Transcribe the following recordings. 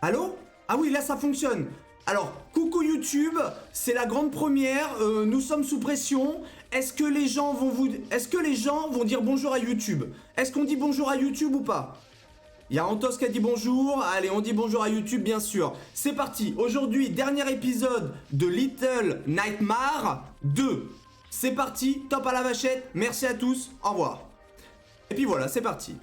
Allô? Ah oui, là ça fonctionne. Alors, coucou YouTube, c'est la grande première, nous sommes sous pression. Est-ce que les gens vont dire bonjour à YouTube? Est-ce qu'on dit bonjour à YouTube ou pas? Il y a Antos qui a dit bonjour. Allez, on dit bonjour à YouTube, bien sûr. C'est parti. Aujourd'hui, dernier épisode de Little Nightmare 2. C'est parti, top à la vachette. Merci à tous, au revoir. Et puis voilà, c'est parti.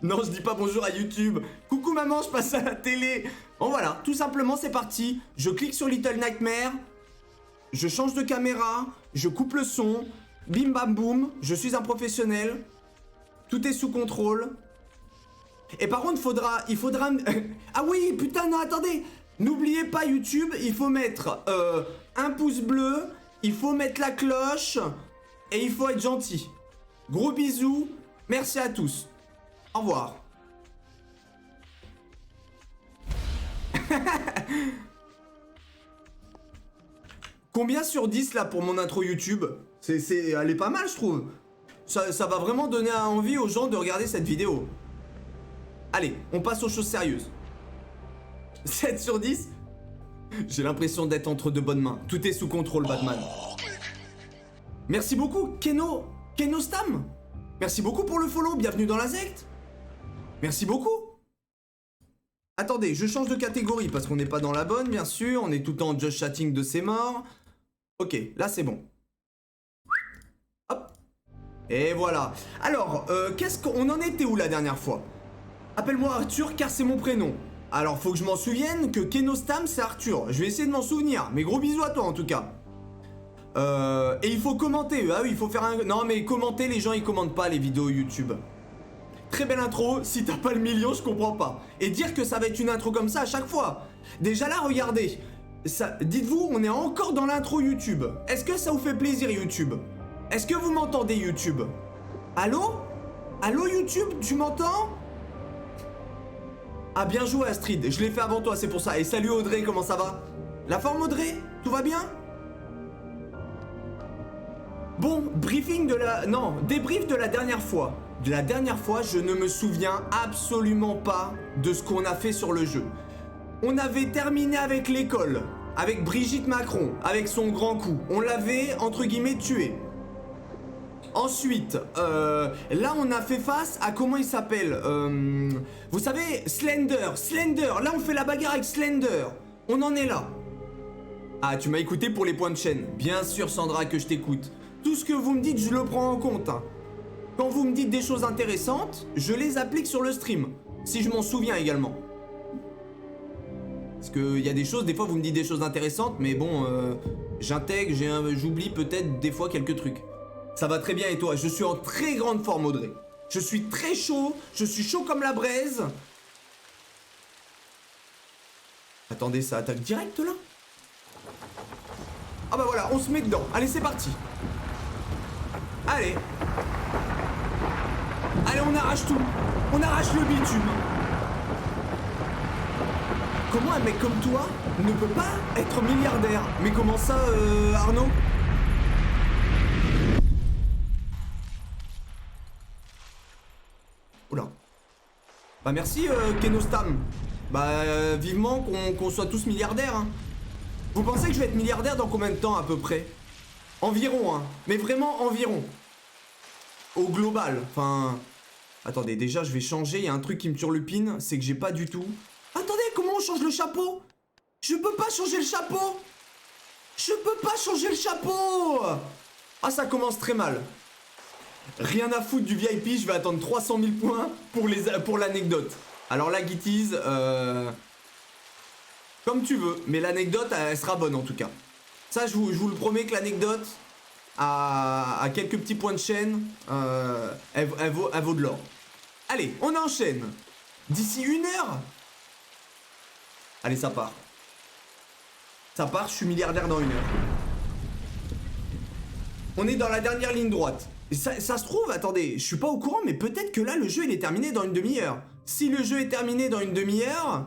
Non, je dis pas bonjour à YouTube. Coucou maman, je passe à la télé. Bon voilà, tout simplement c'est parti. Je clique sur Little Nightmare. Je change de caméra. Je coupe le son. Bim bam boum. Je suis un professionnel. Tout est sous contrôle. Et par contre, il faudra... Ah oui, putain, non, attendez. N'oubliez pas YouTube, il faut mettre un pouce bleu. Il faut mettre la cloche. Et il faut être gentil. Gros bisous. Merci à tous. Au revoir. Combien sur 10 là pour mon intro YouTube? Elle est pas mal je trouve. Ça va vraiment donner envie aux gens de regarder cette vidéo. Allez, on passe aux choses sérieuses. 7 sur 10. J'ai l'impression d'être entre de bonnes mains. Tout est sous contrôle, Batman. Merci beaucoup, Keno Stam. Merci beaucoup pour le follow, bienvenue dans la secte. Merci beaucoup. Attendez, je change de catégorie parce qu'on n'est pas dans la bonne, bien sûr. On est tout le temps en just chatting de ses morts. Ok, là c'est bon. Hop. Et voilà. Alors, qu'est-ce qu'on en était où la dernière fois? Appelle-moi Arthur car c'est mon prénom. Alors, faut que je m'en souvienne que Kenostam c'est Arthur. Je vais essayer de m'en souvenir. Mais gros bisous à toi en tout cas. Et il faut commenter. Ah oui, il faut faire un... Non mais commenter, les gens ils commentent pas les vidéos YouTube. Très belle intro, si t'as pas le million, je comprends pas. Et dire que ça va être une intro comme ça à chaque fois. Déjà là, regardez. Dites-vous, on est encore dans l'intro YouTube. Est-ce que ça vous fait plaisir YouTube? Est-ce que vous m'entendez YouTube? Allô? Allô YouTube, tu m'entends? Ah bien joué Astrid, je l'ai fait avant toi, c'est pour ça. Et salut Audrey, comment ça va? La forme Audrey? Tout va bien? Bon, briefing de la... Non, débrief de la dernière fois. De la dernière fois, je ne me souviens absolument pas de ce qu'on a fait sur le jeu. On avait terminé avec l'école, avec Brigitte Macron, avec son grand coup. On l'avait, entre guillemets, tué. Ensuite, là on a fait face à, comment il s'appelle, vous savez, Slender, là on fait la bagarre avec Slender. On en est là. Ah, tu m'as écouté pour les points de chaîne. Bien sûr Sandra que je t'écoute. Tout ce que vous me dites, je le prends en compte. Hein. Quand vous me dites des choses intéressantes, je les applique sur le stream. Si je m'en souviens également. Parce qu'il y a des choses, des fois vous me dites des choses intéressantes, mais bon, j'intègre, j'oublie peut-être des fois quelques trucs. Ça va très bien et toi? Je suis en très grande forme Audrey. Je suis très chaud, je suis chaud comme la braise. Attendez, ça attaque direct là? Ah bah voilà, on se met dedans. Allez, c'est parti. Allez. Allez, on arrache tout. On arrache le bitume. Comment un mec comme toi ne peut pas être milliardaire? Mais comment ça, Arnaud? Oula. Bah merci, Kenostam. Bah, vivement qu'on soit tous milliardaires, hein. Vous pensez que je vais être milliardaire dans combien de temps, à peu près? Environ, hein. Mais vraiment environ. Au global, enfin... Attendez, déjà, je vais changer. Il y a un truc qui me turlupine, c'est que j'ai pas du tout... Attendez, comment on change le chapeau? Je peux pas changer le chapeau. Je peux pas changer le chapeau. Ah, ça commence très mal. Rien à foutre du VIP, je vais attendre 300 000 points pour l'anecdote. Alors la guitise, comme tu veux, mais l'anecdote, elle sera bonne en tout cas. Ça, je vous le promets que l'anecdote, à quelques petits points de chaîne, elle vaut de l'or. Allez, on enchaîne. D'ici 1 heure. Allez, ça part. Ça part, je suis milliardaire dans 1 heure. On est dans la dernière ligne droite. Ça se trouve, attendez, je suis pas au courant, mais peut-être que là, le jeu, il est terminé dans 1 demi-heure. Si le jeu est terminé dans 1 demi-heure...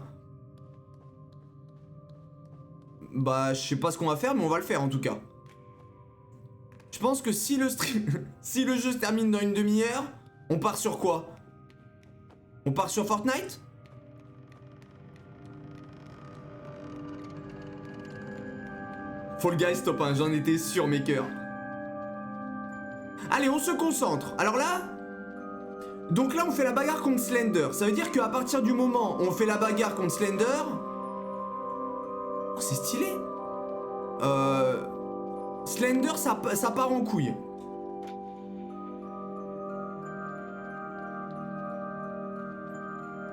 Bah, je sais pas ce qu'on va faire, mais on va le faire en tout cas. Je pense que si le stream... si le jeu se termine dans 1 demi-heure, on part sur quoi? On part sur Fortnite? Fall Guys top 1, j'en étais sûr, mes cœurs. Allez, on se concentre. Alors là... Donc là, on fait la bagarre contre Slender. Ça veut dire qu'à partir du moment où on fait la bagarre contre Slender... Oh, c'est stylé. Slender, ça part en couille.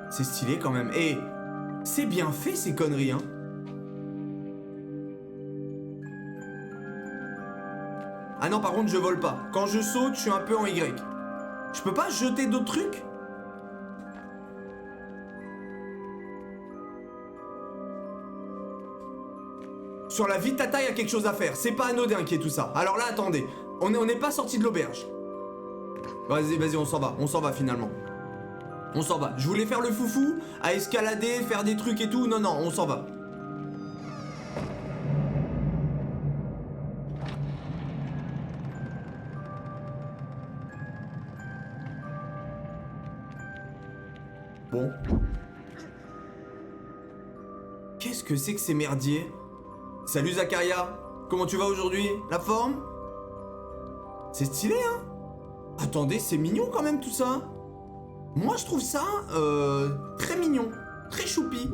C'est stylé quand même. Et c'est bien fait ces conneries, hein. Ah non, par contre, je vole pas. Quand je saute, je suis un peu en Y. Je peux pas jeter d'autres trucs? Sur la vie de Tata, il y a quelque chose à faire. C'est pas anodin qui est tout ça. Alors là, attendez. On n'est pas sorti de l'auberge. Vas-y, on s'en va finalement. On s'en va. Je voulais faire le foufou, à escalader, faire des trucs et tout. Non, on s'en va. Bon. Qu'est-ce que c'est que ces merdiers? Salut Zacharia, comment tu vas aujourd'hui? La forme? C'est stylé, hein? Attendez, c'est mignon quand même tout ça. Moi je trouve ça très mignon, très choupi.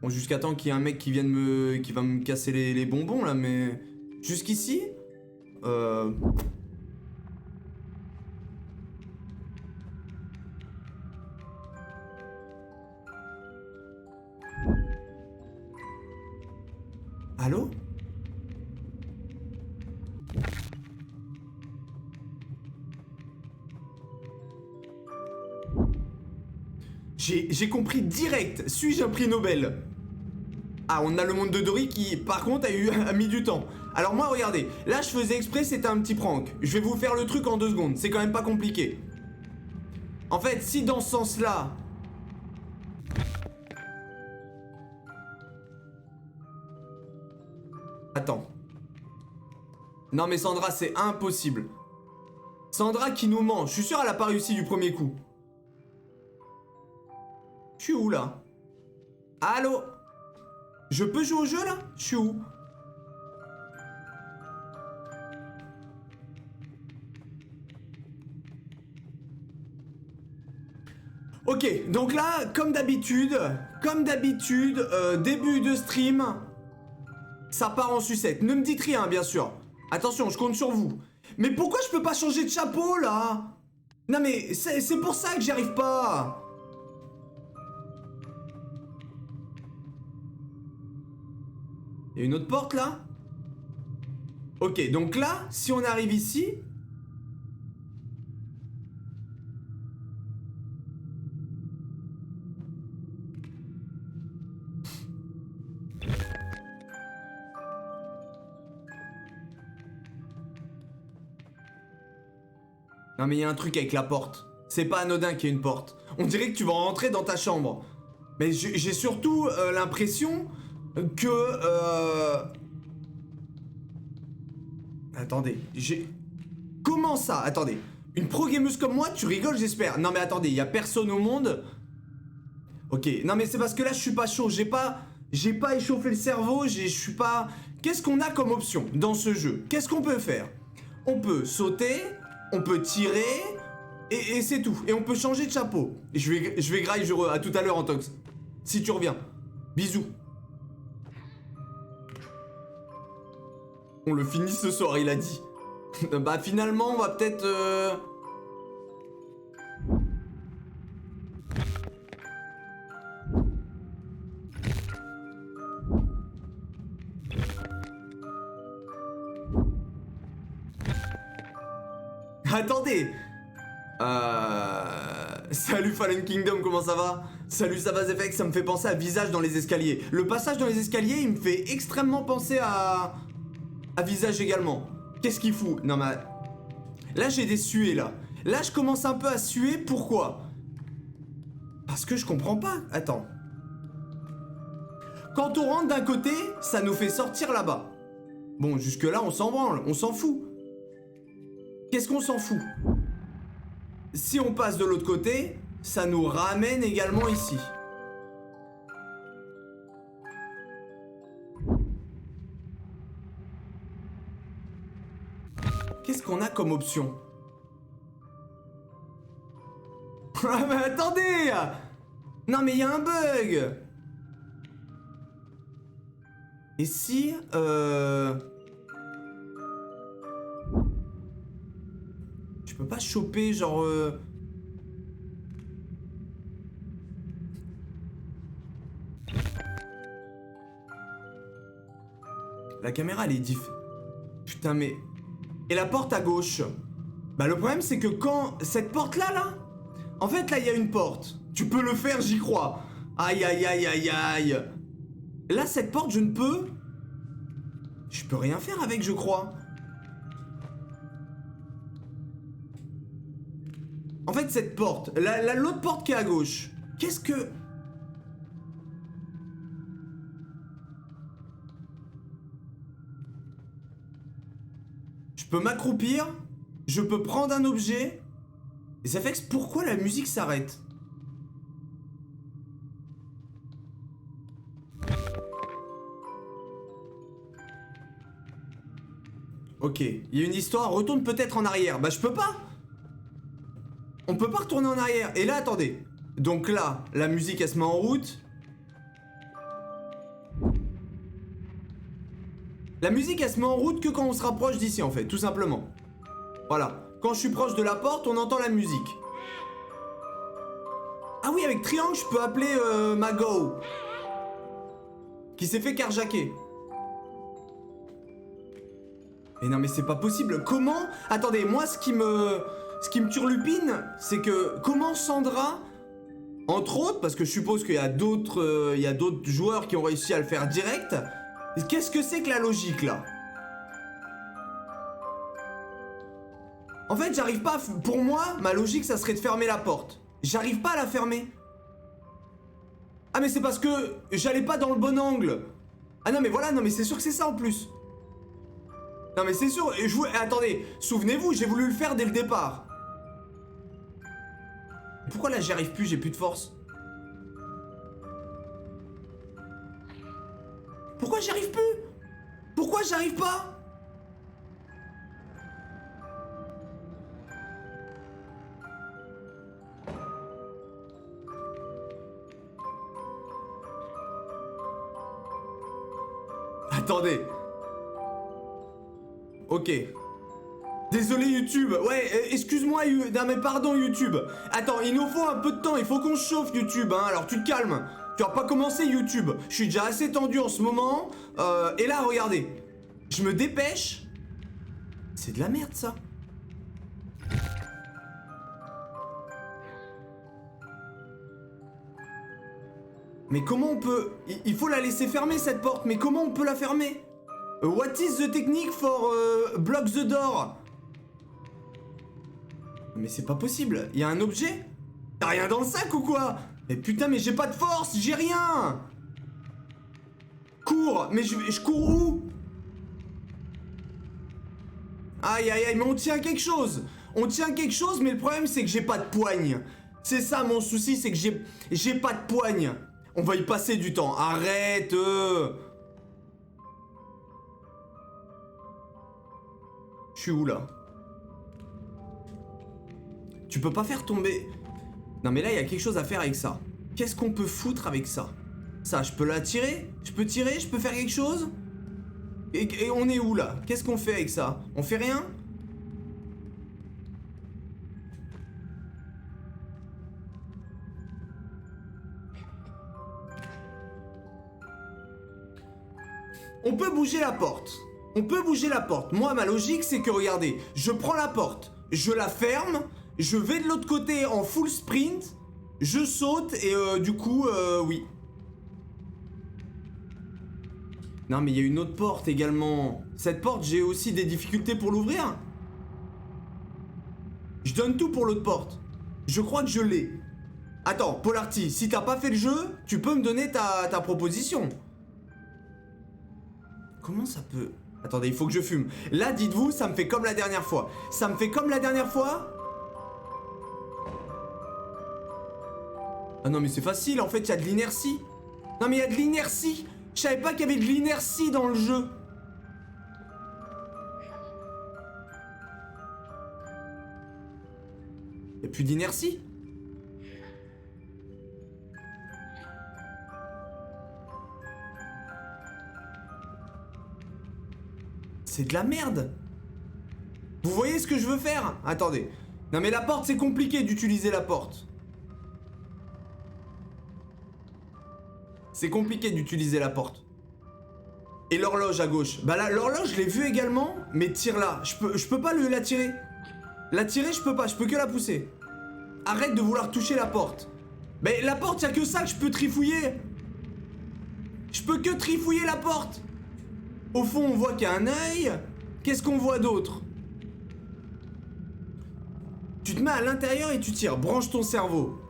Bon, jusqu'à temps qu'il y ait un mec qui vienne qui va me casser les bonbons là, mais jusqu'ici, Allô? J'ai compris direct. Suis-je un prix Nobel? Ah, on a le monde de Dory qui, par contre, a mis du temps. Alors moi, regardez. Là, je faisais exprès, c'était un petit prank. Je vais vous faire le truc en 2 secondes. C'est quand même pas compliqué. En fait, si dans ce sens-là... Attends. Non mais Sandra, c'est impossible. Sandra qui nous ment. Je suis sûr elle a pas réussi du premier coup. Je suis où là? Allô? Je peux jouer au jeu là? Je suis où? Ok, donc là, comme d'habitude, début de stream, ça part en sucette. Ne me dites rien, bien sûr. Attention, je compte sur vous. Mais pourquoi je peux pas changer de chapeau, là? Non mais, c'est pour ça que j'y arrive pas. Il y a une autre porte, là? Ok, donc là, si on arrive ici... Non mais il y a un truc avec la porte. C'est pas anodin qu'il y ait une porte. On dirait que tu vas rentrer dans ta chambre. Mais j'ai surtout l'impression que... Attendez, Comment ça? Attendez. Une pro-gameuse comme moi, tu rigoles j'espère. Non mais attendez, il y a personne au monde. Ok, non mais c'est parce que là je suis pas chaud. J'ai pas échauffé le cerveau, je suis pas... Qu'est-ce qu'on a comme option dans ce jeu? Qu'est-ce qu'on peut faire? On peut sauter... On peut tirer, et c'est tout. Et on peut changer de chapeau. Et je vais grailler, à tout à l'heure, Antox. Si tu reviens. Bisous. On le finit ce soir, il a dit. Bah finalement, on va peut-être... Attendez. Salut Fallen Kingdom, comment ça va? Salut SavaZFX, ça me fait penser à Visage dans les escaliers. Le passage dans les escaliers, il me fait extrêmement penser à Visage également. Qu'est-ce qu'il fout? Non mais... Là j'ai des suées là. Là je commence un peu à suer, pourquoi? Parce que je comprends pas. Attends. Quand on rentre d'un côté, ça nous fait sortir là-bas. Bon, jusque là on s'en branle, on s'en fout. Qu'est-ce qu'on s'en fout? Si on passe de l'autre côté, ça nous ramène également ici. Qu'est-ce qu'on a comme option? Ah mais attendez! Non mais il y a un bug! Et si... Je peux pas choper genre... La caméra elle est diff... Putain mais... Et la porte à gauche? Bah le problème c'est que quand... Cette porte là... En fait là il y a une porte. Tu peux le faire, j'y crois. Aïe aïe aïe aïe aïe. Là cette porte je ne peux... Je peux rien faire avec je crois. En fait cette porte... L'autre porte qui est à gauche. Qu'est-ce que... Je peux m'accroupir, je peux prendre un objet, et ça fait que pourquoi la musique s'arrête? Ok, il y a une histoire, retourne peut-être en arrière. Bah je peux pas. On peut pas retourner en arrière. Et là, attendez. Donc là, la musique elle se met en route. La musique elle se met en route que quand on se rapproche d'ici en fait, tout simplement. Voilà. Quand je suis proche de la porte, on entend la musique. Ah oui, avec triangle, je peux appeler ma go. Qui s'est fait carjacker. Mais non mais c'est pas possible. Comment? Attendez, moi ce qui me turlupine, c'est que comment Sandra, entre autres, parce que je suppose qu'il y a d'autres joueurs qui ont réussi à le faire direct. Qu'est-ce que c'est que la logique là? En fait, j'arrive pas. Pour moi, ma logique, ça serait de fermer la porte. J'arrive pas à la fermer. Ah mais c'est parce que j'allais pas dans le bon angle. Ah non mais voilà, non mais c'est sûr que c'est ça en plus. Non mais c'est sûr, attendez, souvenez-vous, j'ai voulu le faire dès le départ. Pourquoi là j'y arrive plus, j'ai plus de force? Pourquoi j'y arrive plus? Pourquoi j'arrive pas? Attendez. Ok. Désolé YouTube. Ouais, excuse-moi. Non mais pardon YouTube. Attends, il nous faut un peu de temps. Il faut qu'on se chauffe YouTube. Hein. Alors tu te calmes. Tu vas pas commencer YouTube. Je suis déjà assez tendu en ce moment. Et là, regardez. Je me dépêche. C'est de la merde ça. Mais comment on peut... Il faut la laisser fermer cette porte. Mais comment on peut la fermer? What is the technique for block the door? Mais c'est pas possible. Il y a un objet? T'as rien dans le sac ou quoi? Mais putain, mais j'ai pas de force. J'ai rien. Cours. Mais je cours où? Aïe aïe aïe, mais on tient quelque chose. On tient quelque chose, mais le problème c'est que j'ai pas de poigne. C'est ça mon souci, c'est que j'ai pas de poigne. On va y passer du temps. Arrête. Je suis où là? Tu peux pas faire tomber... Non mais là il y a quelque chose à faire avec ça. Qu'est-ce qu'on peut foutre avec ça? Ça, je peux la tirer? Je peux tirer? Je peux faire quelque chose? Et on est où là? Qu'est-ce qu'on fait avec ça? On fait rien? On peut bouger la porte. On peut bouger la porte. Moi, ma logique, c'est que, regardez, je prends la porte, je la ferme, je vais de l'autre côté en full sprint, je saute et du coup, oui. Non, mais il y a une autre porte également. Cette porte, j'ai aussi des difficultés pour l'ouvrir. Je donne tout pour l'autre porte. Je crois que je l'ai. Attends, Polarty, si t'as pas fait le jeu, tu peux me donner ta proposition. Comment ça peut... Attendez, il faut que je fume. Là, dites-vous, ça me fait comme la dernière fois. Ça me fait comme la dernière fois? Ah non, mais c'est facile, en fait, il y a de l'inertie. Non, mais il y a de l'inertie. Je savais pas qu'il y avait de l'inertie dans le jeu. plus d'inertie. C'est de la merde. Vous voyez ce que je veux faire? Attendez. Non mais la porte, c'est compliqué d'utiliser la porte. C'est compliqué d'utiliser la porte. Et l'horloge à gauche. Bah là, l'horloge, je l'ai vue également, mais tire-la. Je peux pas la tirer. La tirer, je peux pas, je peux que la pousser. Arrête de vouloir toucher la porte. Mais la porte, y'a que ça que je peux trifouiller. Je peux que trifouiller la porte. Au fond, on voit qu'il y a un œil. Qu'est-ce qu'on voit d'autre? Tu te mets à l'intérieur et tu tires. Branche ton cerveau.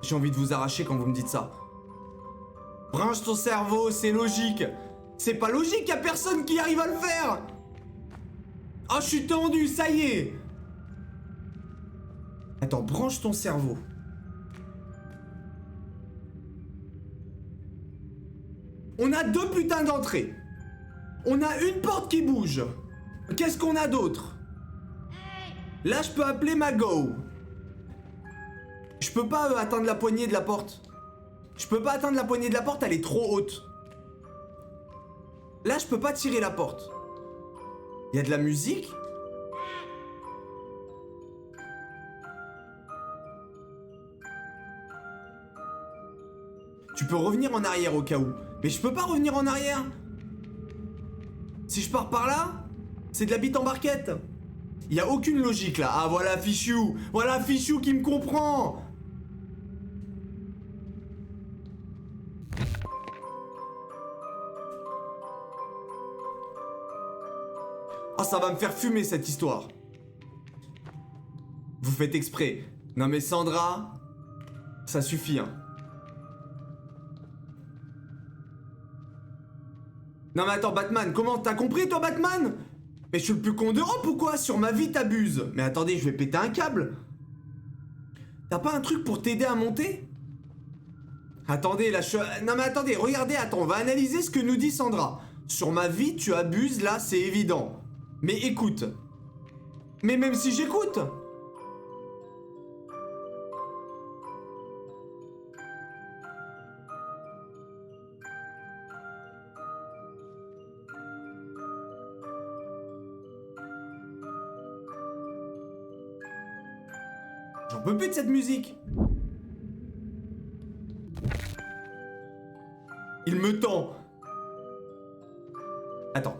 J'ai envie de vous arracher quand vous me dites ça. Branche ton cerveau, c'est logique. C'est pas logique, y'a personne qui arrive à le faire. Oh, je suis tendu, ça y est. Attends, branche ton cerveau. On a 2 putains d'entrées. On a une porte qui bouge. Qu'est-ce qu'on a d'autre? Là, je peux appeler ma go. Je peux pas atteindre la poignée de la porte. Je peux pas atteindre la poignée de la porte, elle est trop haute. Là, je peux pas tirer la porte. Il y a de la musique. Tu peux revenir en arrière au cas où. Mais je peux pas revenir en arrière. Si je pars par là, c'est de la bite en barquette. Il y a aucune logique là. Ah voilà Fichou. Voilà Fichou qui me comprend. Oh, ça va me faire fumer cette histoire. Vous faites exprès. Non mais Sandra, ça suffit hein. Non mais attends Batman, comment t'as compris toi Batman? Mais je suis le plus con d'Europe ou quoi? Sur ma vie t'abuses. Mais attendez, je vais péter un câble. T'as pas un truc pour t'aider à monter? Attendez, là je... Non mais attendez, regardez, attends, on va analyser ce que nous dit Sandra. Sur ma vie tu abuses, là c'est évident. Mais écoute. Mais même si j'écoute. J'en peux plus de cette musique. Il me tend. Attends.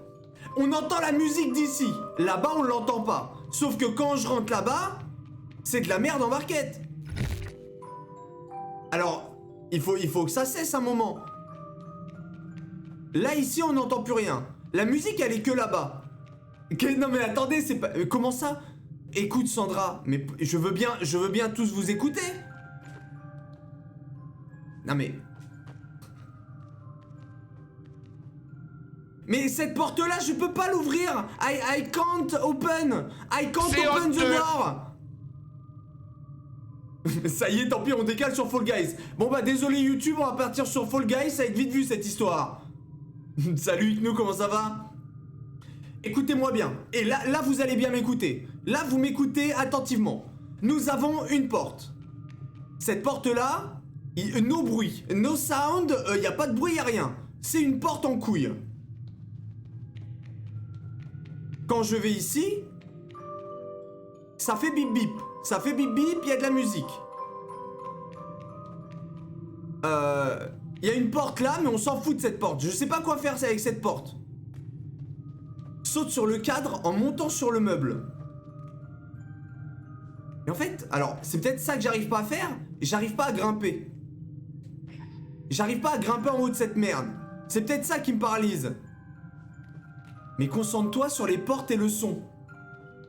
On entend la musique d'ici. Là-bas, on l'entend pas. Sauf que quand je rentre là-bas, c'est de la merde en barquette. Alors, il faut que ça cesse un moment. Là, ici, on n'entend plus rien. La musique, elle est que là-bas. Non mais attendez, c'est pas... Comment ça? Écoute Sandra, mais je veux bien tous vous écouter. Non mais... Mais cette porte-là, je peux pas l'ouvrir. I can't open. I can't open the door. Ça y est, tant pis, on décale sur Fall Guys. Bon bah désolé YouTube, on va partir sur Fall Guys, ça va être vite vu cette histoire. Salut Iknou, comment ça va? Écoutez-moi bien. Et là vous allez bien m'écouter. Là vous m'écoutez attentivement. Nous avons une porte. Cette porte-là, no bruit, no sound, y a pas de bruit, y a rien. C'est une porte en couille. Quand je vais ici, ça fait bip bip. Ça fait bip bip, il y a de la musique. Il y a une porte là, mais on s'en fout de cette porte. Je sais pas quoi faire avec cette porte. Saute sur le cadre en montant sur le meuble. Et en fait, alors, c'est peut-être ça que j'arrive pas à faire. J'arrive pas à grimper. J'arrive pas à grimper en haut de cette merde. C'est peut-être ça qui me paralyse. Mais concentre-toi sur les portes et le son.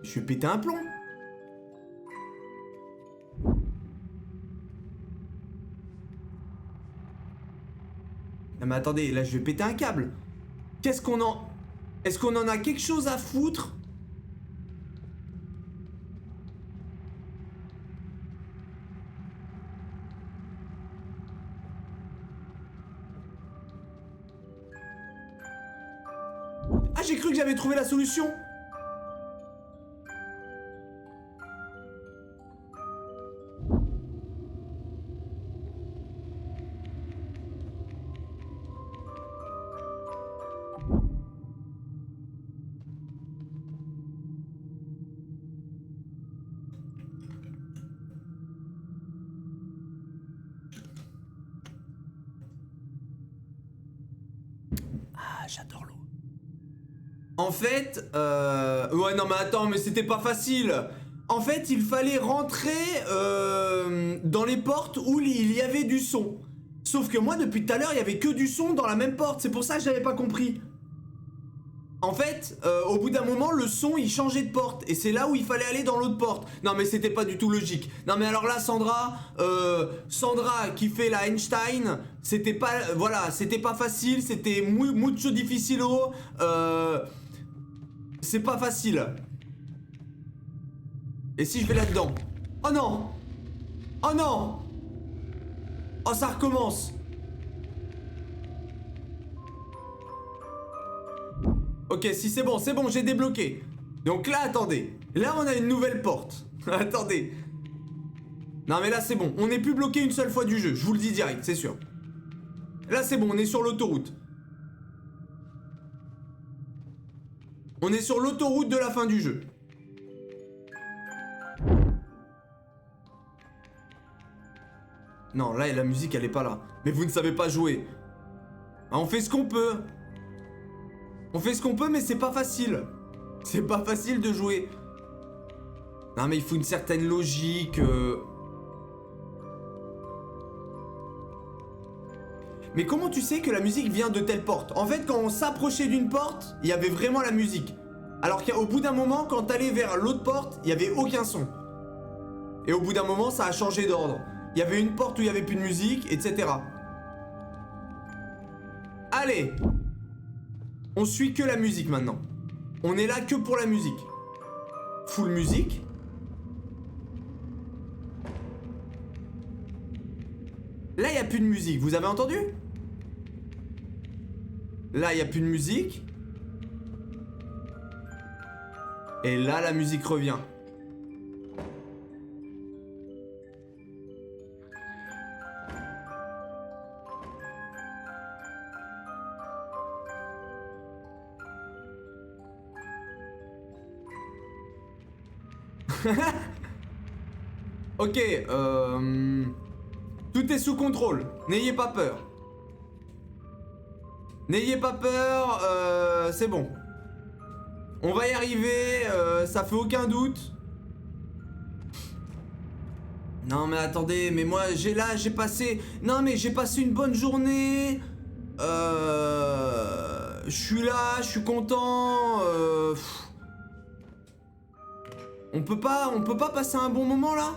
Je vais péter un plomb. Non mais attendez, là je vais péter un câble. Qu'est-ce qu'on en... Est-ce qu'on en a quelque chose à foutre? Ah, j'ai cru que j'avais trouvé la solution. Ah, j'adore l'eau. En fait, ouais, non mais attends, mais c'était pas facile. En fait, il fallait rentrer dans les portes où il y avait du son. Sauf que moi, depuis tout à l'heure, il y avait que du son dans la même porte. C'est pour ça que j'avais pas compris. En fait, au bout d'un moment, le son, il changeait de porte. Et c'est là où il fallait aller dans l'autre porte. Non mais c'était pas du tout logique. Non mais alors là, Sandra qui fait la Einstein, c'était pas... Voilà, c'était pas facile, c'était mucho difficilo. C'est pas facile. Et si je vais là-dedans? Oh non! Oh non! Oh, ça recommence! Ok, si c'est bon, j'ai débloqué. Donc là, attendez. Là, on a une nouvelle porte. Attendez. Non, mais là, c'est bon. On n'est plus bloqué une seule fois du jeu. Je vous le dis direct, c'est sûr. Là, c'est bon, on est sur l'autoroute. On est sur l'autoroute de la fin du jeu. Non, là, la musique, elle est pas là. Mais vous ne savez pas jouer. Ah, on fait ce qu'on peut. On fait ce qu'on peut, mais c'est pas facile. C'est pas facile de jouer. Non, mais il faut une certaine logique. Mais comment tu sais que la musique vient de telle porte? En fait, quand on s'approchait d'une porte, il y avait vraiment la musique. Alors qu'au bout d'un moment, quand t'allais vers l'autre porte, il y avait aucun son. Et au bout d'un moment, ça a changé d'ordre. Il y avait une porte où il y avait plus de musique, etc. Allez! On suit que la musique maintenant. On est là que pour la musique. Full musique. Là, il n'y a plus de musique. Vous avez entendu? Là, il n'y a plus de musique. Et là, la musique revient. Ok, tout est sous contrôle. N'ayez pas peur. N'ayez pas peur, c'est bon. On va y arriver, ça fait aucun doute. Non mais attendez, mais moi j'ai passé... Non mais j'ai passé une bonne journée. Je suis là, je suis content. On peut pas passer un bon moment là?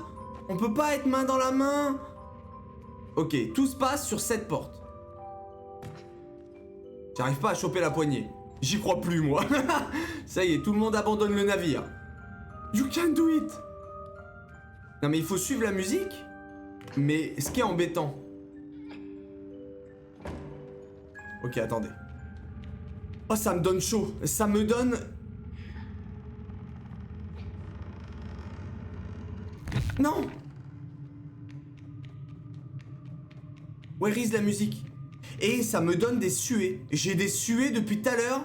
On peut pas être main dans la main? Ok, tout se passe sur cette porte. J'arrive pas à choper la poignée. J'y crois plus moi. Ça y est, tout le monde abandonne le navire. You can do it. Non mais il faut suivre la musique. Mais ce qui est embêtant. Ok, attendez. Oh, ça me donne chaud. Ça me donne... Non! Where is la musique? Et ça me donne des suées. J'ai des suées depuis tout à l'heure.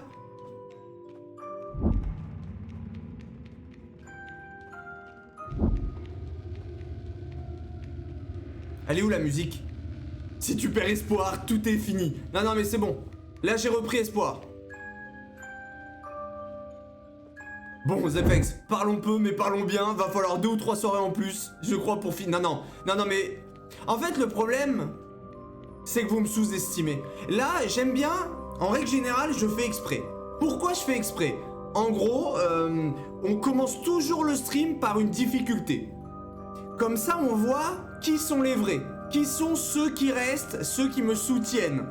Elle est où la musique? Si tu perds espoir, tout est fini. Non, non, mais c'est bon. Là, j'ai repris espoir. Bon, Zephex, parlons peu, mais parlons bien. Va falloir 2 ou 3 soirées en plus, je crois, pour finir. Non, non, non, non, mais... En fait, le problème, c'est que vous me sous-estimez. Là, j'aime bien, en règle générale, je fais exprès. Pourquoi je fais exprès? En gros, on commence toujours le stream par une difficulté. Comme ça, on voit qui sont les vrais. Qui sont ceux qui restent, ceux qui me soutiennent.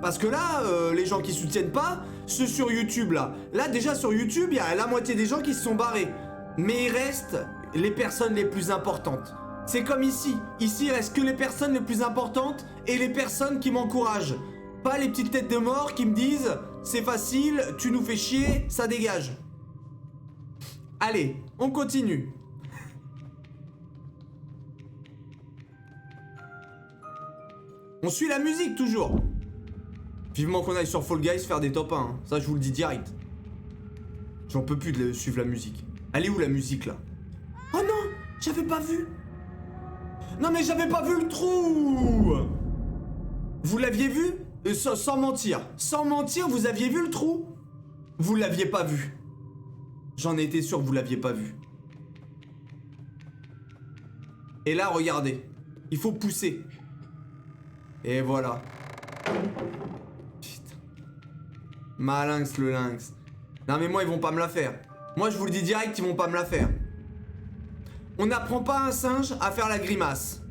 Parce que là, les gens qui soutiennent pas, ceux sur YouTube là. Là déjà sur YouTube, il y a la moitié des gens qui se sont barrés. Mais il reste les personnes les plus importantes. C'est comme ici. Ici, il reste que les personnes les plus importantes et les personnes qui m'encouragent. Pas les petites têtes de mort qui me disent « C'est facile, tu nous fais chier, ça dégage ». Allez, on continue. On suit la musique toujours. Vivement qu'on aille sur Fall Guys faire des top 1, hein. Ça je vous le dis direct. J'en peux plus de suivre la musique. Elle est où la musique là? Oh non, j'avais pas vu. Non mais j'avais pas vu le trou. Vous l'aviez vu? Sans mentir. Sans mentir, vous aviez vu le trou? Vous l'aviez pas vu. J'en étais sûr que vous l'aviez pas vu. Et là, regardez. Il faut pousser. Et voilà. Putain. Malinx le lynx. Non mais moi, ils vont pas me la faire. Moi, je vous le dis direct, ils vont pas me la faire. On n'apprend pas à un singe à faire la grimace.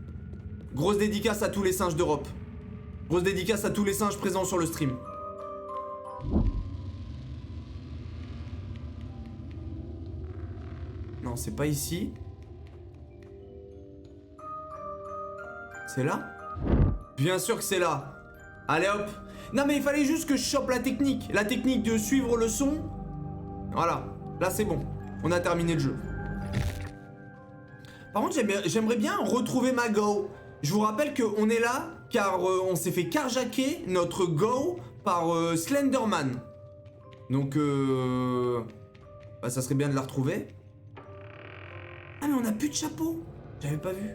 Grosse dédicace à tous les singes d'Europe. Grosse dédicace à tous les singes présents sur le stream. Non, c'est pas ici. C'est là? Bien sûr que c'est là. Allez hop. Non mais il fallait juste que je chope la technique. La technique de suivre le son. Voilà. Là c'est bon. On a terminé le jeu. Par contre j'aimerais bien retrouver ma go. Je vous rappelle qu'on est là car on s'est fait carjacker notre go par Slenderman. Donc bah, ça serait bien de la retrouver. Ah mais on a plus de chapeau. J'avais pas vu.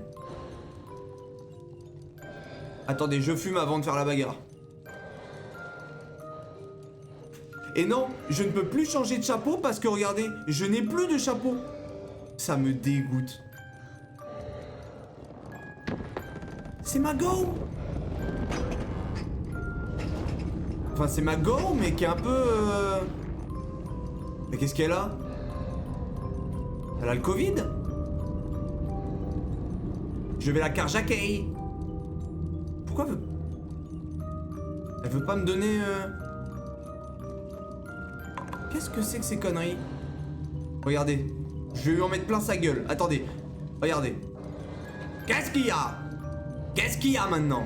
Attendez, je fume avant de faire la bagarre. Et non, je ne peux plus changer de chapeau parce que regardez, je n'ai plus de chapeau. Ça me dégoûte. C'est ma go. Enfin, c'est ma go, mais qui est un peu... Mais qu'est-ce qu'elle a? Elle a le Covid? Je vais la carjacker. Pourquoi elle veut pas me donner... Qu'est-ce que c'est que ces conneries? Regardez. Je vais lui en mettre plein sa gueule. Attendez. Regardez. Qu'est-ce qu'il y a? Qu'est-ce qu'il y a maintenant?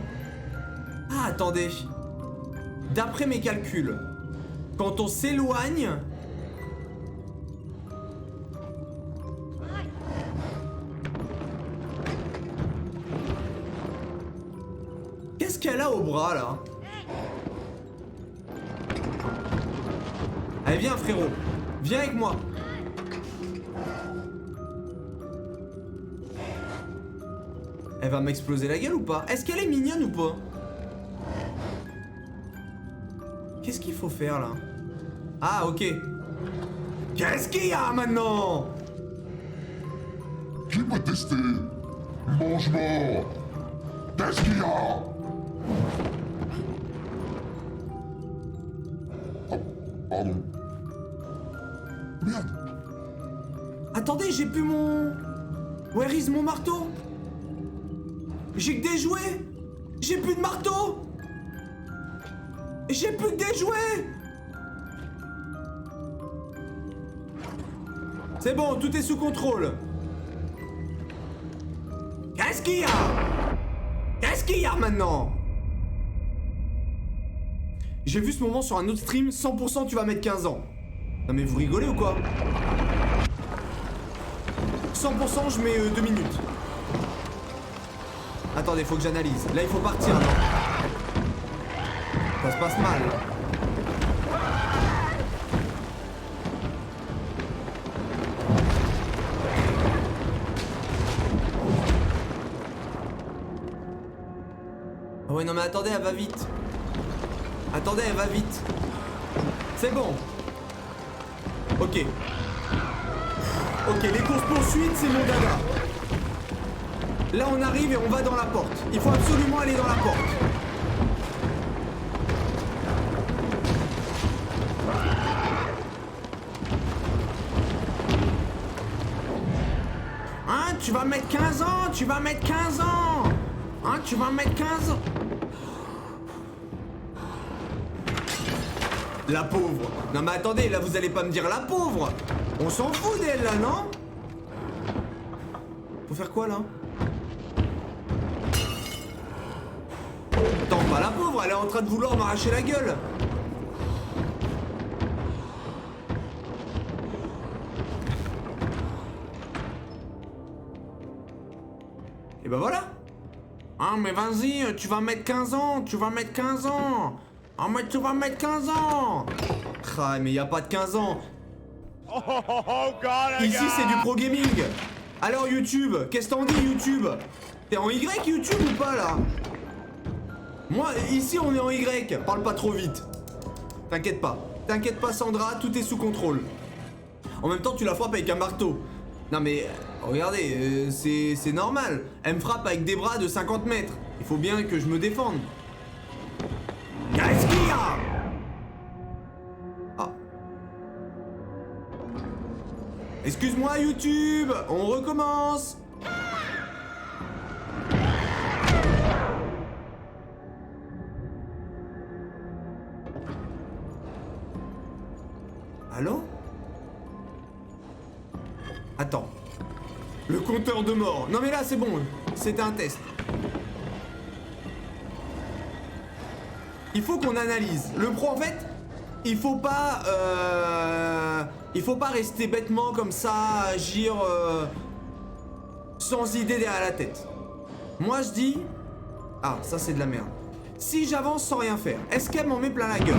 Ah, attendez. D'après mes calculs, quand on s'éloigne... Qu'est-ce qu'elle a au bras, là? Allez, viens, frérot. Viens avec moi. Elle va m'exploser la gueule ou pas? Est-ce qu'elle est mignonne ou pas? Qu'est-ce qu'il faut faire, là? Ah, ok. Qu'est-ce qu'il y a, maintenant? Qui m'a testé? Mange-moi! Qu'est-ce qu'il y a? Oh, pardon. Merde! Attendez, j'ai plus mon... Where is mon marteau? J'ai que des jouets! J'ai plus de marteau! J'ai plus que des jouets! C'est bon, tout est sous contrôle. Qu'est-ce qu'il y a? Qu'est-ce qu'il y a maintenant? J'ai vu ce moment sur un autre stream, 100% tu vas mettre 15 ans. Non mais vous rigolez ou quoi? 100% je mets 2 minutes. Attendez, faut que j'analyse. Là il faut partir, non? Ça se passe mal. Ah ouais, non mais attendez, elle va vite. Attendez, elle va vite. C'est bon. Ok. Ok, les courses-poursuites, c'est mon dada. Là, on arrive et on va dans la porte. Il faut absolument aller dans la porte. Hein, tu vas mettre 15 ans? Tu vas mettre 15 ans? Hein, tu vas mettre 15 ans? La pauvre. Non mais attendez, là vous allez pas me dire la pauvre. On s'en fout d'elle là, non? Faut faire quoi là? Attends, pas la pauvre, elle est en train de vouloir m'arracher la gueule. Et ben voilà. Ah mais vas-y, tu vas mettre 15 ans, tu vas mettre 15 ans. Ah mais tu vas mettre 15 ans. Ah mais y a pas de 15 ans. Ici c'est du pro gaming. Alors YouTube, qu'est-ce que t'en dis YouTube? T'es en Y YouTube ou pas là? Moi ici on est en Y. Parle pas trop vite. T'inquiète pas. T'inquiète pas Sandra, tout est sous contrôle. En même temps tu la frappes avec un marteau. Non mais regardez, c'est normal. Elle me frappe avec des bras de 50 mètres. Il faut bien que je me défende. Qu'est-ce qu'il y a? Ah. Excuse-moi YouTube, on recommence. Allô? Attends. Le compteur de mort. Non mais là c'est bon, c'était un test. Il faut qu'on analyse. Le pro en fait, il faut pas rester bêtement comme ça, agir sans idée derrière la tête. Moi je dis... Ah, ça c'est de la merde. Si j'avance sans rien faire, est-ce qu'elle m'en met plein la gueule?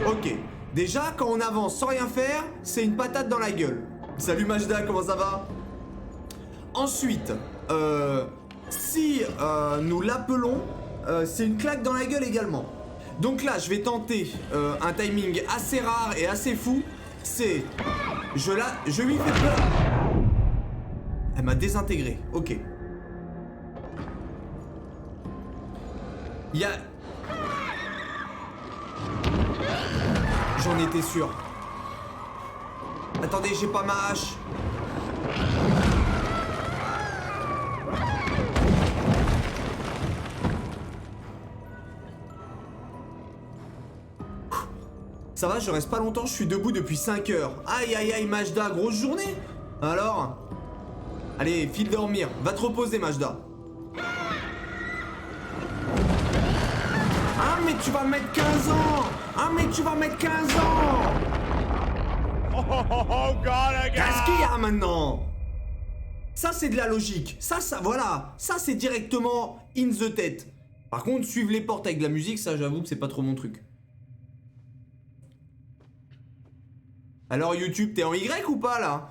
Ok. Déjà, quand on avance sans rien faire, c'est une patate dans la gueule. Salut Majda, comment ça va? Ensuite, si nous l'appelons, c'est une claque dans la gueule également. Donc là, je vais tenter un timing assez rare et assez fou. C'est... Je lui fais peur. Elle m'a désintégré, ok. Il y a... J'en étais sûr. Attendez, j'ai pas ma hache. Ça va, je reste pas longtemps, je suis debout depuis 5 heures. Aïe aïe aïe Majda, grosse journée. Alors? Allez, file dormir. Va te reposer Majda. Ah mais tu vas mettre 15 ans. Ah mais tu vas mettre 15 ans. Qu'est-ce qu'il y a maintenant? Ça c'est de la logique. Ça, voilà. Ça c'est directement in the tête. Par contre, suivre les portes avec de la musique, ça j'avoue que c'est pas trop mon truc. Alors YouTube, t'es en Y ou pas là?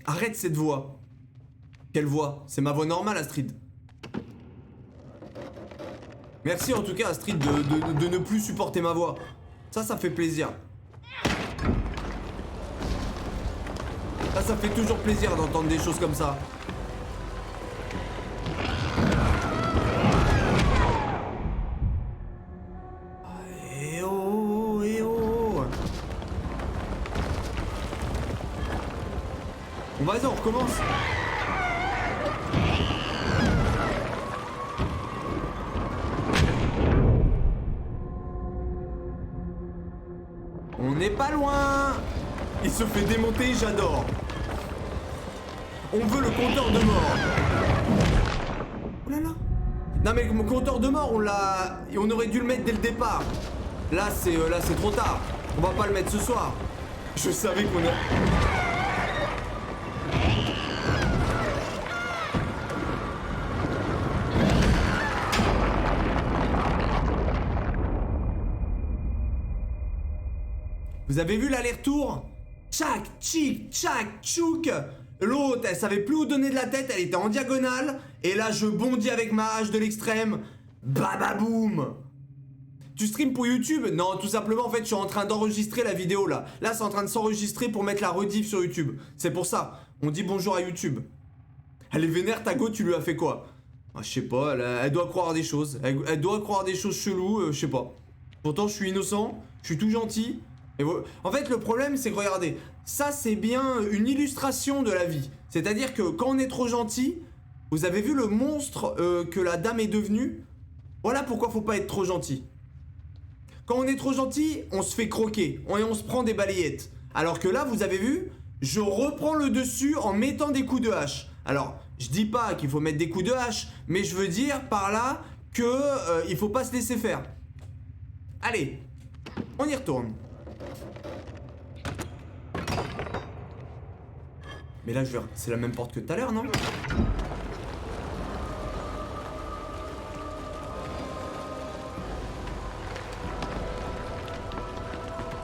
Arrête cette voix. Quelle voix? C'est ma voix normale Astrid. Merci en tout cas Astrid de ne plus supporter ma voix. Ça fait plaisir. Ça fait toujours plaisir d'entendre des choses comme ça. Eh oh, eh oh. Bon vas-y, on recommence. On n'est pas loin. Il se fait démonter, j'adore. On veut le compteur de mort. Oh là là. Non mais mon compteur de mort, on aurait dû le mettre dès le départ. Là c'est trop tard. On va pas le mettre ce soir. Je savais qu'on a... Vous avez vu l'aller-retour? Tchac, tchic, tchac, tchouk. L'autre, elle savait plus où donner de la tête, elle était en diagonale. Et là, je bondis avec ma hache de l'extrême. Bababoum. Tu stream pour YouTube? Non, tout simplement, en fait, je suis en train d'enregistrer la vidéo, là. Là, c'est en train de s'enregistrer pour mettre la rediff sur YouTube. C'est pour ça. On dit bonjour à YouTube. Elle est vénère, ta go, tu lui as fait quoi? Ah, je sais pas, elle doit croire des choses. Elle doit croire des choses cheloues, je sais pas. Pourtant, je suis innocent, je suis tout gentil. En fait, le problème, c'est que regardez, ça, c'est bien une illustration de la vie. C'est-à-dire que quand on est trop gentil, vous avez vu le monstre que la dame est devenue? Voilà pourquoi faut pas être trop gentil. Quand on est trop gentil, on se fait croquer et on se prend des balayettes. Alors que là, vous avez vu, je reprends le dessus en mettant des coups de hache. Alors, je dis pas qu'il faut mettre des coups de hache, mais je veux dire par là que il faut pas se laisser faire. Allez, on y retourne. Mais là, c'est la même porte que tout à l'heure, non?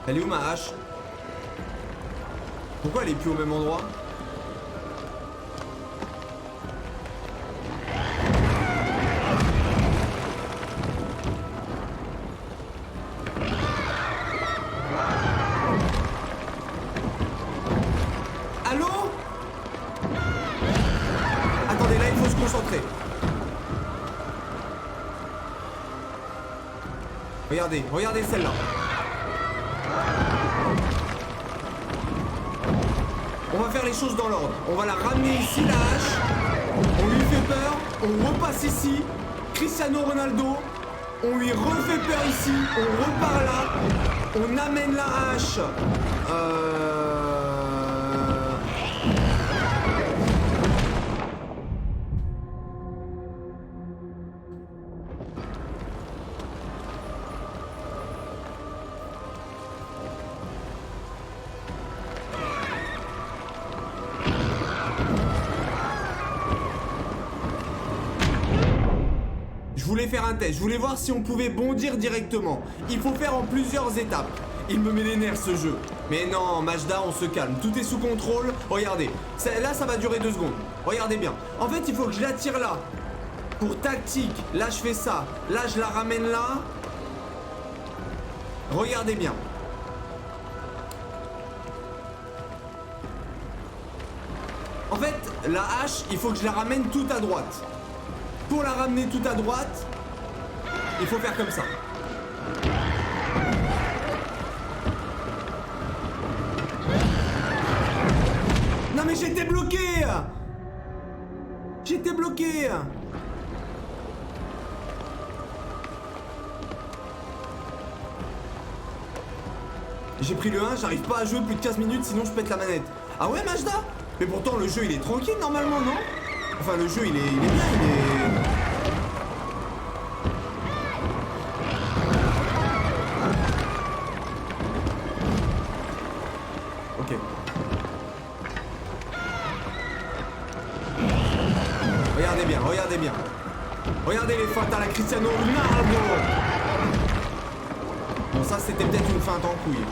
Elle est où ma hache? Pourquoi elle est plus au même endroit? Allô? Attendez, là il faut se concentrer. Regardez, regardez celle-là. On va faire les choses dans l'ordre. On va la ramener ici, la hache. On lui fait peur. On repasse ici. Cristiano Ronaldo. On lui refait peur ici. On repart là. On amène la hache. Je voulais faire un test, je voulais voir si on pouvait bondir directement. Il faut faire en plusieurs étapes. Il me met les nerfs ce jeu. Mais non, Majda, on se calme. Tout est sous contrôle. Regardez. Là, ça va durer 2 secondes. Regardez bien. En fait, il faut que je la tire là. Pour tactique. Là, je fais ça. Là, je la ramène là. Regardez bien. En fait, la hache, il faut que je la ramène tout à droite. Pour la ramener tout à droite, il faut faire comme ça. Non mais j'étais bloqué! J'étais bloqué! J'ai pris le 1, j'arrive pas à jouer plus de 15 minutes sinon je pète la manette. Ah ouais Majda? Mais pourtant le jeu il est tranquille normalement, non? Enfin le jeu il est bien, il est... Ok. Regardez bien, regardez bien. Regardez les feintes à la Cristiano Ronaldo. Bon ça c'était peut-être une feinte en couille.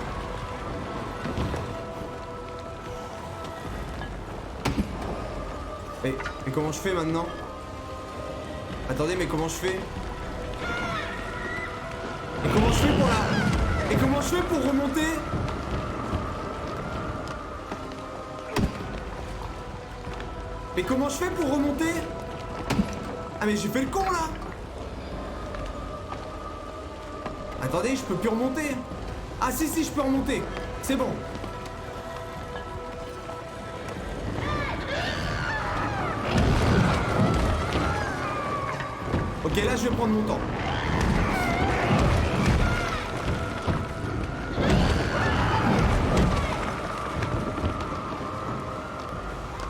Mais comment je fais maintenant? Attendez, mais comment je fais? Et comment je fais pour la... Et comment je fais pour remonter? Mais comment je fais pour remonter? Ah mais j'ai fait le con là! Attendez, je peux plus remonter. Ah si si, je peux remonter. C'est bon. Ok, là je vais prendre mon temps.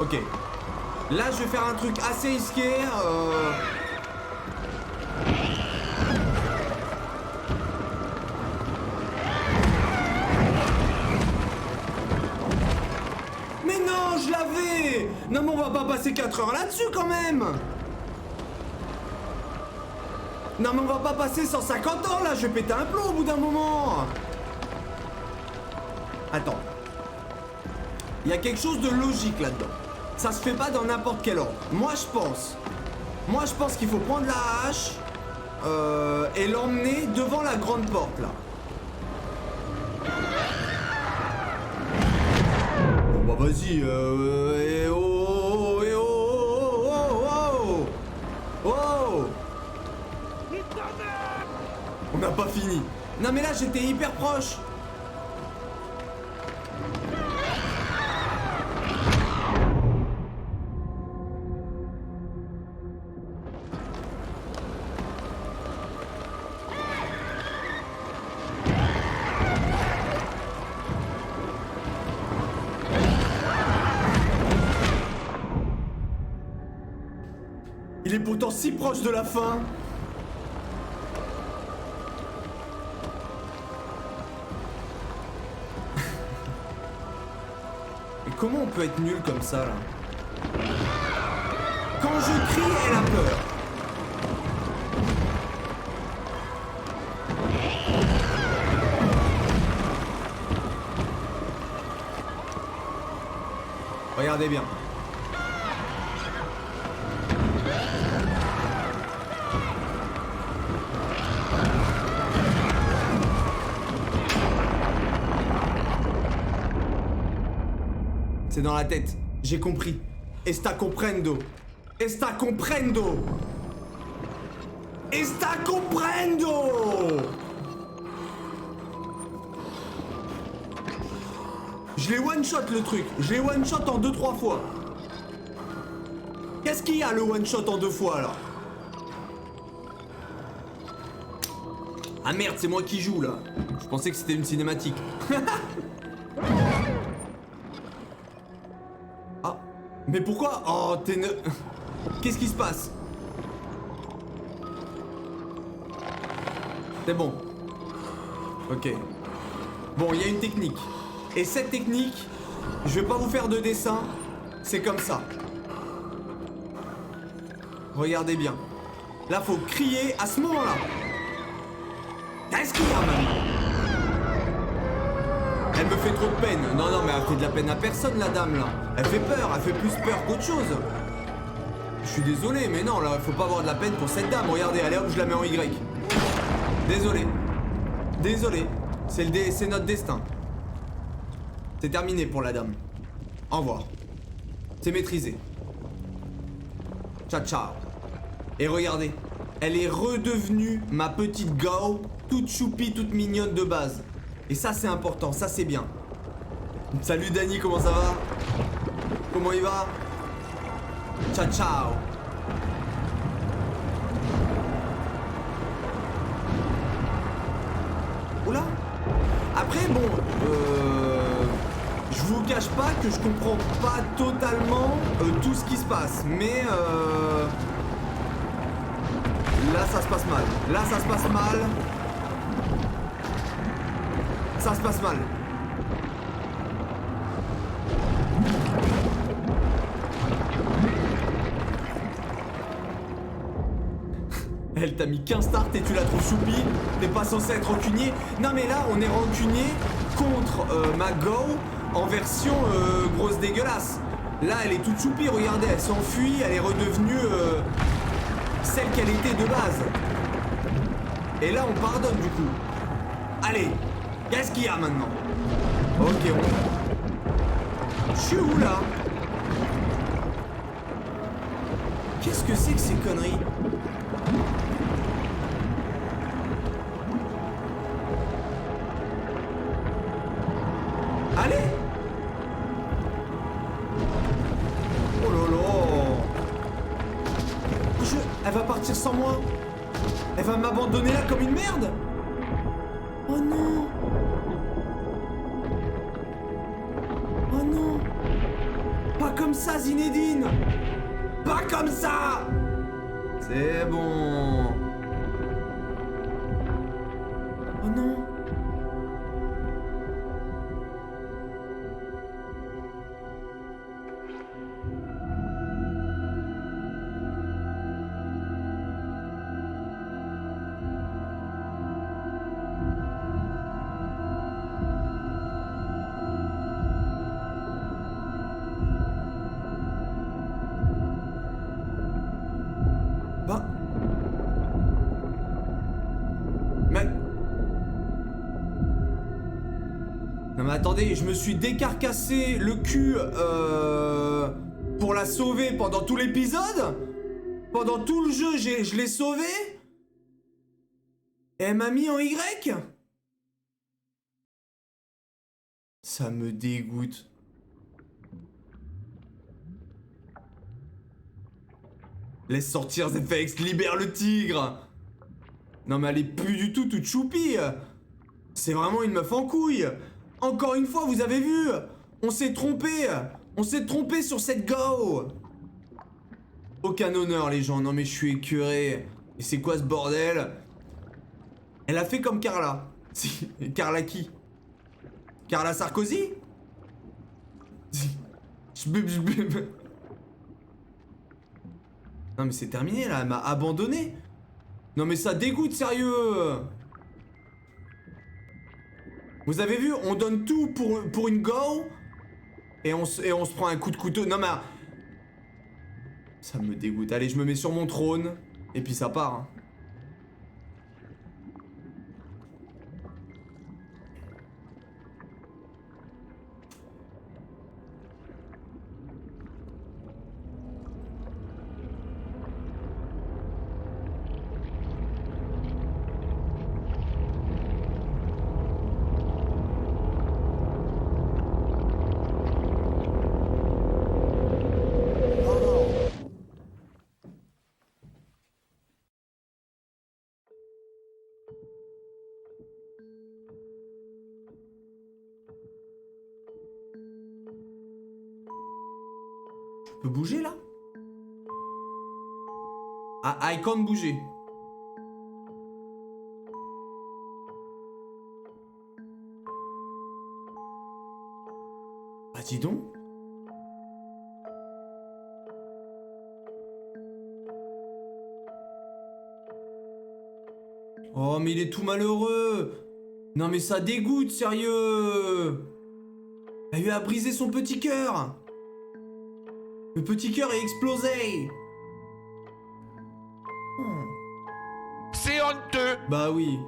Ok. Là je vais faire un truc assez risqué. Mais non, je l'avais! Non mais on va pas passer 4 heures là-dessus quand même! Non mais on va pas passer 150 ans là, je vais péter un plomb au bout d'un moment. Attends. Il y a quelque chose de logique là-dedans. Ça se fait pas dans n'importe quel ordre. Moi je pense qu'il faut prendre la hache et l'emmener devant la grande porte là. Bon bah vas-y, eh oh, eh oh, oh, oh, oh, oh. On n'a pas fini. Non mais là j'étais hyper proche. Il est pourtant si proche de la fin. Mais comment on peut être nul comme ça là? Quand je crie, elle a peur. Regardez bien. C'est dans la tête. J'ai compris. Esta comprendo. Esta comprendo. Esta comprendo. Je l'ai one shot le truc. Je l'ai one shot en 2-3 fois. Qu'est-ce qu'il y a le one shot en 2 fois alors? Ah merde, c'est moi qui joue là. Je pensais que c'était une cinématique. Ah, mais pourquoi? Oh, t'es ne... Qu'est-ce qui se passe? C'est bon. Ok. Bon, il y a une technique. Et cette technique, je vais pas vous faire de dessin. C'est comme ça. Regardez bien. Là, faut crier à ce moment-là. Qu'est-ce qu'il y a maintenant? Elle me fait trop de peine. Non, non, mais elle fait de la peine à personne, la dame, là. Elle fait peur. Elle fait plus peur qu'autre chose. Je suis désolé, mais non, là, faut pas avoir de la peine pour cette dame. Regardez, allez hop, je la mets en Y. Désolé. Désolé. C'est notre destin. C'est terminé pour la dame. Au revoir. C'est maîtrisé. Ciao, ciao. Et regardez, elle est redevenue ma petite go, toute choupie, toute mignonne de base. Et ça, c'est important, ça, c'est bien. Salut Dani, comment ça va? Comment il va? Ciao, ciao. Oula. Après, bon, je vous cache pas que je comprends pas totalement tout ce qui se passe, mais là ça se passe mal. Là ça se passe mal. Ça se passe mal. Elle t'a mis 15 starts et tu la trouves choupie. T'es pas censé être rancunier. Non mais là on est rancunier contre ma go en version grosse dégueulasse. Là elle est toute choupie, regardez, elle s'enfuit, elle est redevenue celle qu'elle était de base. Et là on pardonne du coup. Allez, qu'est-ce qu'il y a maintenant? Ok, je suis où là? Qu'est-ce que c'est que ces conneries? Allez! Oh là là! Elle va partir sans moi! Elle va m'abandonner là comme une merde! Oh non! Oh non! Pas comme ça, Zinedine! Pas comme ça! C'est bon! Oh non! Non mais attendez, je me suis décarcassé le cul pour la sauver pendant tout l'épisode. Pendant tout le jeu, je l'ai sauvée. Et elle m'a mis en Y. Ça me dégoûte. Laisse sortir Zephex, libère le tigre. Non mais elle est plus du tout toute choupie. C'est vraiment une meuf en couille. Encore une fois, vous avez vu? On s'est trompé. On s'est trompé sur cette go. Aucun honneur les gens. Non mais je suis écœuré. Et c'est quoi ce bordel? Elle a fait comme Carla. Carla qui? Carla Sarkozy? Non mais c'est terminé là, elle m'a abandonné. Non mais ça dégoûte sérieux. Vous avez vu, on donne tout pour une go. Et on se prend un coup de couteau. Non mais... Ça me dégoûte. Allez, je me mets sur mon trône. Et puis ça part. Hein. Je peux bouger là? Ah, I can't bouger. Bah dis donc. Oh mais il est tout malheureux. Non mais ça dégoûte, sérieux. Elle lui a brisé son petit cœur. Le petit cœur est explosé. C'est honteux. Bah oui.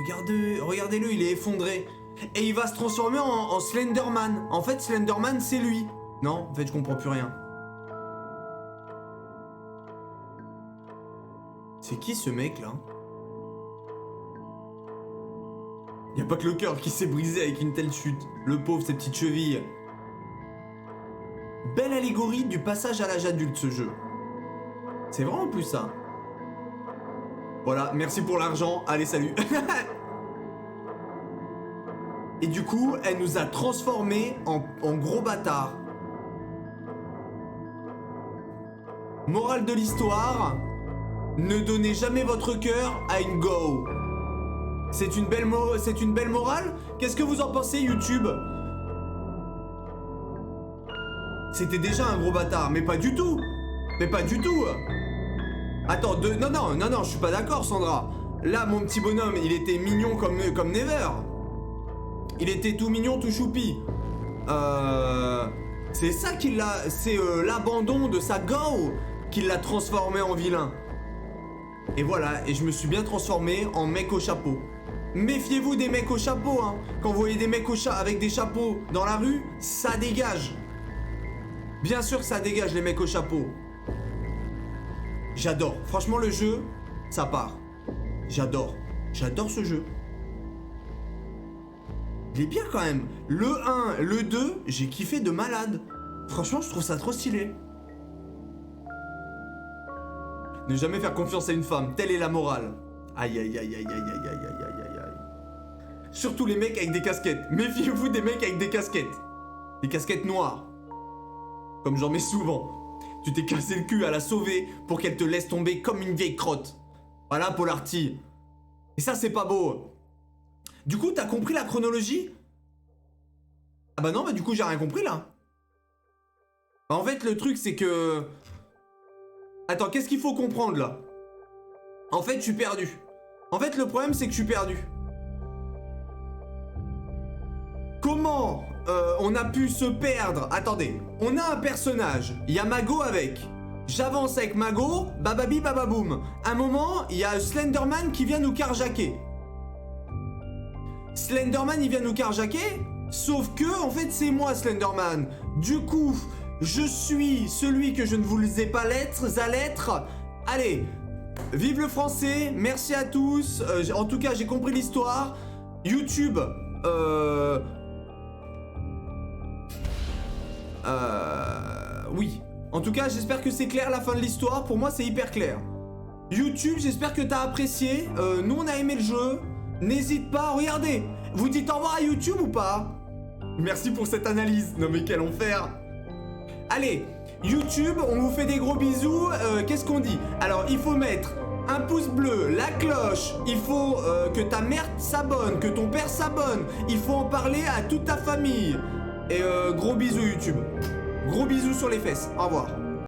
Regardez-le, il est effondré. Et il va se transformer en Slenderman. En fait, Slenderman, c'est lui. Non, en fait, je comprends plus rien. C'est qui ce mec là? Y a pas que le cœur qui s'est brisé avec une telle chute. Le pauvre, ses petites chevilles. Belle allégorie du passage à l'âge adulte, ce jeu. C'est vrai en plus ça. Voilà, merci pour l'argent. Allez, salut. Et du coup, elle nous a transformés en gros bâtards. Morale de l'histoire, ne donnez jamais votre cœur à une go. C'est une belle morale? Qu'est-ce que vous en pensez, YouTube? C'était déjà un gros bâtard, mais pas du tout. Mais pas du tout. Attends, non, je suis pas d'accord, Sandra. Là, mon petit bonhomme, il était mignon comme Never. Il était tout mignon, tout choupi. C'est ça qui l'a... C'est l'abandon de sa go qui l'a transformé en vilain. Et voilà, et je me suis bien transformé en mec au chapeau. Méfiez-vous des mecs au chapeau, hein. Quand vous voyez des mecs avec des chapeaux dans la rue, ça dégage. Bien sûr que ça dégage les mecs au chapeau. J'adore. Franchement, le jeu, ça part. J'adore. J'adore ce jeu. Il est bien quand même. Le 1, le 2, j'ai kiffé de malade. Franchement, je trouve ça trop stylé. Ne jamais faire confiance à une femme, telle est la morale. Aïe aïe aïe aïe aïe aïe aïe aïe aïe aïe aïe. Surtout les mecs avec des casquettes. Méfiez-vous des mecs avec des casquettes. Des casquettes noires. Comme j'en mets souvent. Tu t'es cassé le cul à la sauver pour qu'elle te laisse tomber comme une vieille crotte. Voilà, Polarty. Et ça, c'est pas beau. Du coup, t'as compris la chronologie? Ah bah non, bah du coup, j'ai rien compris, là. Bah en fait, le truc, c'est que... Attends, qu'est-ce qu'il faut comprendre, là? En fait, je suis perdu. En fait, le problème, c'est que je suis perdu. Comment on a pu se perdre? Attendez, on a un personnage, il y a Mago avec. J'avance avec Mago, bababi bababoum. Un moment, il y a Slenderman qui vient nous carjacker. Slenderman, il vient nous carjacker, sauf que, en fait, c'est moi, Slenderman. Du coup, je suis celui que je ne vous ai pas à l'être. Allez, vive le français, merci à tous. En tout cas, j'ai compris l'histoire. YouTube, oui. En tout cas, j'espère que c'est clair la fin de l'histoire. Pour moi, c'est hyper clair. YouTube, j'espère que t'as apprécié. Nous, on a aimé le jeu. N'hésite pas, regardez. Vous dites au revoir à YouTube ou pas? Merci pour cette analyse. Non mais quel enfer. Allez, YouTube, on vous fait des gros bisous. Qu'est-ce qu'on dit? Alors, il faut mettre un pouce bleu, la cloche. Il faut que ta mère s'abonne, que ton père s'abonne. Il faut en parler à toute ta famille. Et gros bisous YouTube. Gros bisous sur les fesses. Au revoir.